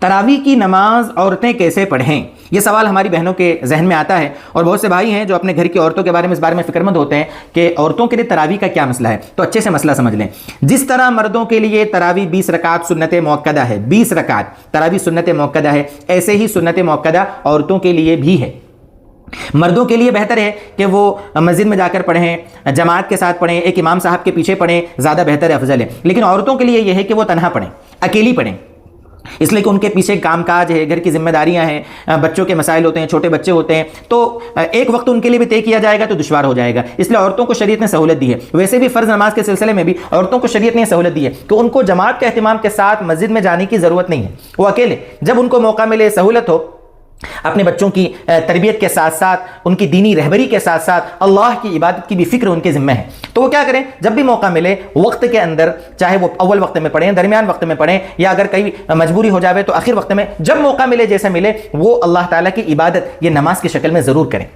تراویح کی نماز عورتیں کیسے پڑھیں؟ یہ سوال ہماری بہنوں کے ذہن میں آتا ہے، اور بہت سے بھائی ہیں جو اپنے گھر کی عورتوں کے بارے میں اس بارے میں فکر مند ہوتے ہیں کہ عورتوں کے لیے تراویح کا کیا مسئلہ ہے۔ تو اچھے سے مسئلہ سمجھ لیں۔ جس طرح مردوں کے لیے تراویح 20 رکعت سنت مؤکدہ ہے، 20 رکعت تراویح سنت مؤکدہ ہے، ایسے ہی سنت مؤکدہ عورتوں کے لیے بھی ہے۔ مردوں کے لیے بہتر ہے کہ وہ مسجد میں جا کر پڑھیں، جماعت کے ساتھ پڑھیں، ایک امام صاحب کے پیچھے پڑھیں، زیادہ بہتر ہے، افضل ہے۔ لیکن عورتوں کے لیے یہ ہے کہ وہ تنہا پڑھیں، اکیلی پڑھیں، اس لیے کہ ان کے پیچھے کام کاج ہے، گھر کی ذمہ داریاں ہیں، بچوں کے مسائل ہوتے ہیں، چھوٹے بچے ہوتے ہیں، تو ایک وقت ان کے لیے بھی طے کیا جائے گا تو دشوار ہو جائے گا۔ اس لیے عورتوں کو شریعت نے سہولت دی ہے۔ ویسے بھی فرض نماز کے سلسلے میں بھی عورتوں کو شریعت نے سہولت دی ہے کہ ان کو جماعت کے اہتمام کے ساتھ مسجد میں جانے کی ضرورت نہیں ہے، وہ اکیلے جب ان کو موقع ملے، سہولت ہو، اپنے بچوں کی تربیت کے ساتھ ساتھ، ان کی دینی رہبری کے ساتھ ساتھ اللہ کی عبادت کی بھی فکر ان کے ذمہ ہے، تو وہ کیا کریں، جب بھی موقع ملے وقت کے اندر، چاہے وہ اول وقت میں پڑھیں، درمیان وقت میں پڑھیں، یا اگر کئی مجبوری ہو جاوے تو آخر وقت میں، جب موقع ملے جیسے ملے، وہ اللہ تعالیٰ کی عبادت یہ نماز کی شکل میں ضرور کریں۔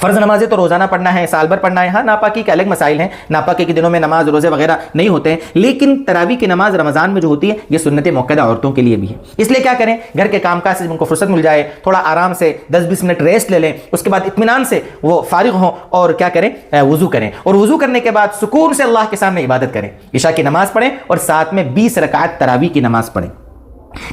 فرض نمازیں تو روزانہ پڑھنا ہے، سال بھر پڑھنا ہے۔ ہاں، ناپاکی کے الگ مسائل ہیں، ناپاکی کے دنوں میں نماز روزے وغیرہ نہیں ہوتے ہیں، لیکن تراویح کی نماز رمضان میں جو ہوتی ہے یہ سنت مؤکدہ عورتوں کے لیے بھی ہے۔ اس لیے کیا کریں، گھر کے کام کاج سے ان کو فرصت مل جائے، تھوڑا آرام سے 10-20 منٹ ریسٹ لے لیں، اس کے بعد اطمینان سے وہ فارغ ہوں اور کیا کریں، وضو کریں، اور وضو کرنے کے بعد سکون سے اللہ کے سامنے عبادت کریں، عشاء کی نماز پڑھیں اور ساتھ میں 20 رکعت تراویح کی نماز پڑھیں،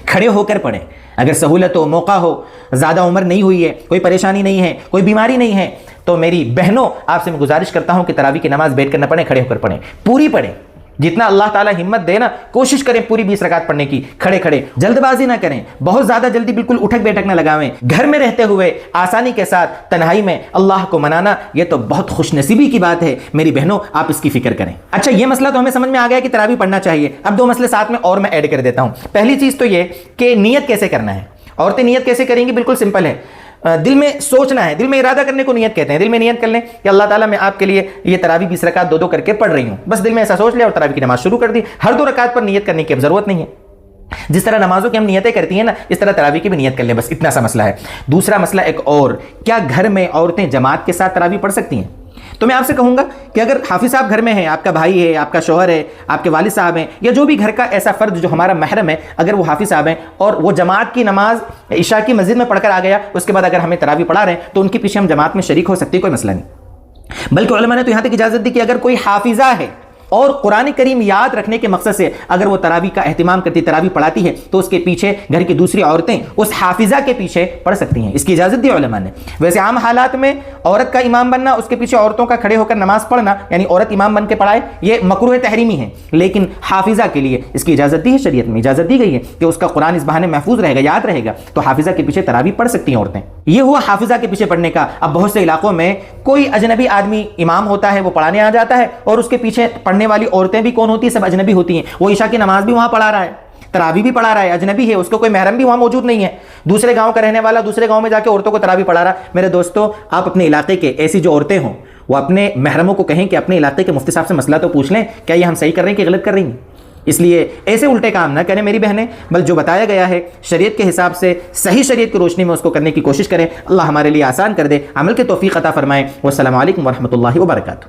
کھڑے ہو کر پڑھیں۔ اگر سہولت ہو، موقع ہو، زیادہ عمر نہیں ہوئی ہے، کوئی پریشانی نہیں ہے، کوئی بیماری نہیں ہے، تو میری بہنوں آپ سے میں گزارش کرتا ہوں کہ تراویح کی نماز بیٹھ کر نہ پڑھیں، کھڑے ہو کر پڑھیں، پوری پڑھیں، جتنا اللہ تعالیٰ ہمت دے نا، کوشش کریں پوری 20 رکعت پڑھنے کی، کھڑے کھڑے، جلد بازی نہ کریں، بہت زیادہ جلدی بالکل اٹھک بیٹھک نہ لگاویں۔ گھر میں رہتے ہوئے آسانی کے ساتھ تنہائی میں اللہ کو منانا یہ تو بہت خوش نصیبی کی بات ہے، میری بہنوں آپ اس کی فکر کریں۔ اچھا، یہ مسئلہ تو ہمیں سمجھ میں آ گیا کہ تراویح پڑھنا چاہیے۔ اب 2 مسئلے ساتھ میں اور میں ایڈ کر دیتا ہوں۔ پہلی چیز تو یہ کہ نیت کیسے کرنا ہے، عورتیں نیت کیسے کریں گی، بالکل سمپل ہے، دل میں سوچنا ہے، دل میں ارادہ کرنے کو نیت کہتے ہیں۔ دل میں نیت کر لیں کہ اللہ تعالیٰ میں آپ کے لیے یہ تراویح 20 رکعت 2 کر کے پڑھ رہی ہوں، بس دل میں ایسا سوچ لیا اور تراویح کی نماز شروع کر دی۔ ہر 2 رکعت پر نیت کرنے کی اب ضرورت نہیں ہے، جس طرح نمازوں کی ہم نیتیں کرتی ہیں نا، اس طرح تراویح کی بھی نیت کر لیں، بس اتنا سا مسئلہ ہے۔ دوسرا مسئلہ ایک اور، کیا گھر میں عورتیں جماعت کے ساتھ تراویح پڑھ سکتی ہیں؟ تو میں آپ سے کہوں گا کہ اگر حافظ صاحب گھر میں ہیں، آپ کا بھائی ہے، آپ کا شوہر ہے، آپ کے والد صاحب ہیں، یا جو بھی گھر کا ایسا فرد جو ہمارا محرم ہے، اگر وہ حافظ صاحب ہیں اور وہ جماعت کی نماز عشاء کی مسجد میں پڑھ کر آ گیا، اس کے بعد اگر ہمیں تراویح پڑھا رہے ہیں تو ان کے پیچھے ہم جماعت میں شریک ہو سکتے ہیں، کوئی مسئلہ نہیں۔ بلکہ علماء نے تو یہاں تک اجازت دی کہ اگر کوئی حافظہ ہے اور قرآن کریم یاد رکھنے کے مقصد سے اگر وہ تراویح کا اہتمام کرتی، تراویح پڑھاتی ہے، تو اس کے پیچھے گھر کی دوسری عورتیں اس حافظہ کے پیچھے پڑھ سکتی ہیں، اس کی اجازت دی علماء نے۔ ویسے عام حالات میں عورت کا امام بننا، اس کے پیچھے عورتوں کا کھڑے ہو کر نماز پڑھنا، یعنی عورت امام بن کے پڑھائے، یہ مکروہ تحریمی ہے، لیکن حافظہ کے لیے اس کی اجازت دی ہے، شریعت میں اجازت دی گئی ہے کہ اس کا قرآن اس بہانے محفوظ رہے گا، یاد رہے گا، تو حافظہ کے پیچھے تراویح پڑھ سکتی ہیں عورتیں۔ یہ ہوا حافظہ کے پیچھے پڑھنے کا۔ اب بہت سے علاقوں میں کوئی اجنبی آدمی امام ہوتا ہے، وہ پڑھانے آ جاتا ہے، اور اس کے پیچھے پڑھنے والی عورتیں بھی کون ہوتی ہیں، سب اجنبی ہوتی ہیں، وہ عشاء کی نماز بھی وہاں پڑھا رہا ہے، تراویح بھی پڑھا رہا ہے، اجنبی ہے، اس کو کوئی محرم بھی وہاں موجود نہیں ہے، دوسرے گاؤں کا رہنے والا دوسرے گاؤں میں جا کے عورتوں کو تراویح پڑھا رہا ہے۔ میرے دوستو، آپ اپنے علاقے کے ایسی جو عورتیں ہوں وہ اپنے محرموں کو کہیں کہ اپنے علاقے کے مفتی صاحب سے مسئلہ تو پوچھ لیں، کیا یہ ہم صحیح کر رہے ہیں کہ غلط کر رہی ہیں۔ اس لیے ایسے الٹے کام نہ کریں میری بہنیں، بل جو بتایا گیا ہے شریعت کے حساب سے، صحیح شریعت کی روشنی میں اس کو کرنے کی کوشش کریں۔ اللہ ہمارے لیے آسان کر دے، عمل کے توفیق عطا فرمائے۔ والسلام علیکم ورحمۃ اللہ وبرکاتہ۔